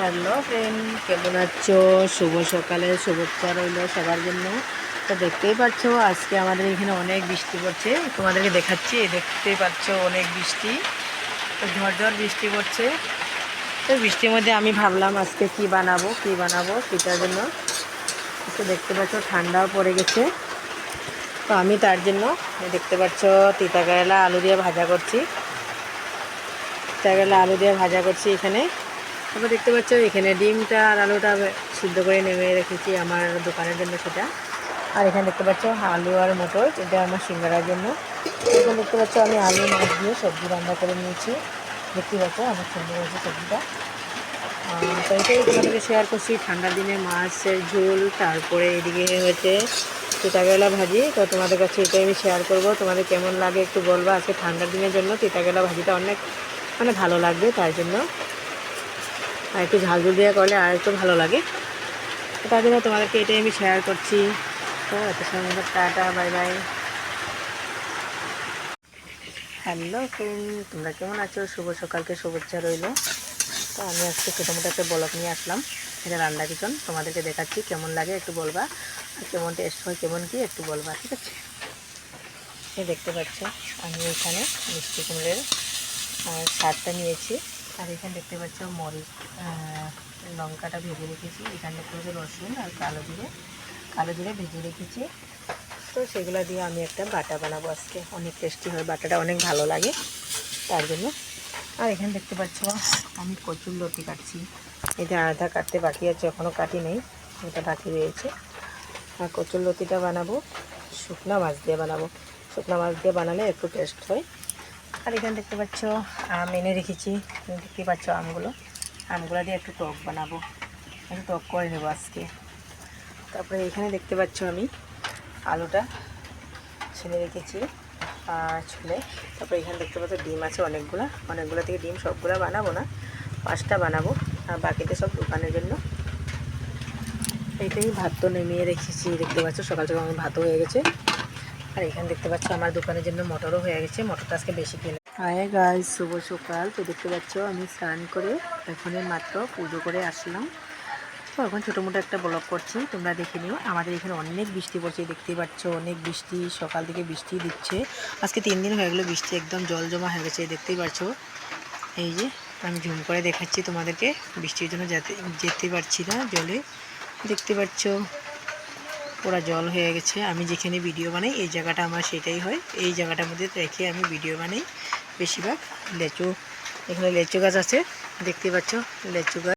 Hello friend, কেমন আছো? শুভ সকালের শুভেচ্ছা রইল সবার জন্য। তো দেখতেই পাচ্ছ আজকে আমাদের এখানে অনেক বৃষ্টি পড়ছে। তোমাদেরকে দেখাচ্ছি, দেখতেই পাচ্ছ অনেক বৃষ্টি, তো ঝড় বৃষ্টি পড়ছে। তো বৃষ্টির মধ্যে আমি ভাবলাম আজকে কি বানাবো সেটার জন্য। তো দেখতে পাচ্ছ ঠান্ডাও পড়ে গেছে, তো আমি তার জন্য দেখতে পাচ্ছ তিতা কেরালা আলু দিয়ে ভাজা করছি। তিতা কেরালা আলু দিয়ে ভাজা করছি এখানে। তারপর দেখতে পাচ্ছ এখানে ডিমটা আর আলুটা সিদ্ধ করে নেমে রেখেছি আমার দোকানের জন্য সেটা। আর এখানে দেখতে পাচ্ছ আলু আর মটর, এটা আমার সিঙ্গারার জন্য। এখানে দেখতে পাচ্ছ আমি আলু মাছ দিয়ে সবজি রান্না করে নিয়েছি। দেখতে পাচ্ছ আমার সুন্দর হয়েছে সবজিটা। তো এটাই তোমাদেরকে শেয়ার করছি, ঠান্ডার দিনে মাছের ঝোল, তারপরে এদিকে হয়েছে তিতা কেরালা ভাজি। তো তোমাদের কাছে এটাই আমি শেয়ার করব, তোমাদের কেমন লাগে একটু বলবা। আজকে ঠান্ডার দিনের জন্য তিতা কেরালা ভাজিটা অনেক ভালো লাগবে, তার জন্য। আর একটু ঝাল দিয়ে করলে আর একটু ভালো লাগে, তো তার জন্য তোমাদেরকে এটাই আমি শেয়ার করছি। তো এত সময় tata, bye bye. Hello friend, তোমরা কেমন আছো? শুভ সকালকে শুভেচ্ছা রইল। তো আমি আজকে ছোটোমোটো একটা ব্লগ নিয়ে আসলাম, এটা রান্না কিচেন। তোমাদেরকে দেখাচ্ছি, কেমন লাগে একটু বলবা, আর কেমন টেস্ট হয় কেমন কি একটু বলবা, ঠিক আছে? এই দেখতে পাচ্ছ আমি এখানে মিষ্টি কুমড়ের স্বাদটা নিয়েছি। আর এখানে দেখতে পাচ্ছ মরিচ, লঙ্কাটা ভেজে রেখেছি। এখানে দেখতে পাচ্ছ রসুন আর কালো জিরে ভেজে রেখেছি। তো সেগুলো দিয়ে আমি একটা বাটা বানাবো আজকে, অনেক টেস্টি হয়, বাটাটা অনেক ভালো লাগে তার জন্য। আর এখানে দেখতে পাচ্ছ আমি কচুর লতি কাটছি, এটা আধা কাটতে বাকি আছে, এখনও কাটি নেই, এটা বাকি রয়েছে। আর কচুর লতিটা বানাবো শুকনো মাছ দিয়ে বানাবো, শুকনো মাছ দিয়ে বানালে একটু টেস্ট হয়। আর এখানে দেখতে পাচ্ছ আম এনে রেখেছি, দেখতে পাচ্ছ আমগুলো দিয়ে একটু টক বানাবো, একটু টক করে নেবো আজকে। তারপরে এখানে দেখতে পাচ্ছ আমি আলুটা ছেলে রেখেছি আর ছুলে। তারপরে এখানে দেখতে পাচ্ছ ডিম আছে অনেকগুলো থেকে ডিম সবগুলো বানাবো না, 5টা বানাবো, আর বাকিতে সব দোকানের জন্য। এইটাই ভাত তো নেমিয়ে রেখেছি, দেখতে পাচ্ছ সকাল সকাল আমার ভাতও হয়ে গেছে। আর এখানে দেখতে পাচ্ছ আমার দোকানের জন্য মটরও হয়ে গেছে, মটরটা আজকে বেশি কিনে। হাই গাইস, শুভ সকাল। তো দেখতে পাচ্ছ আমি স্নান করে এখানে মাত্র পুজো করে আসলাম। তো এখন ছোটো মোটো একটা ব্লগ করছি, তোমরা দেখে নিও। আমাদের এখানে অনেক বৃষ্টি পড়ছে, দেখতেই পাচ্ছ অনেক বৃষ্টি, সকাল থেকে বৃষ্টি দিচ্ছে। আজকে 3 দিন হয়ে গেলো বৃষ্টি একদম জল জমা হয়ে গেছে, দেখতেই পাচ্ছ। এই যে আমি ঝুম করে দেখাচ্ছি তোমাদেরকে, বৃষ্টির জন্য যেতে পারছি না জলে, দেখতে পাচ্ছ পুরো জল হয়ে গেছে। আমি যেখানে ভিডিও বানাই এই জায়গাটা আমার সেটাই হয়, এই জায়গাটার মধ্যে রেখে আমি ভিডিও বানাই বেশিরভাগ। এখানে লেচু গাছ আছে, দেখতে পাচ্ছ লেচু গাছ।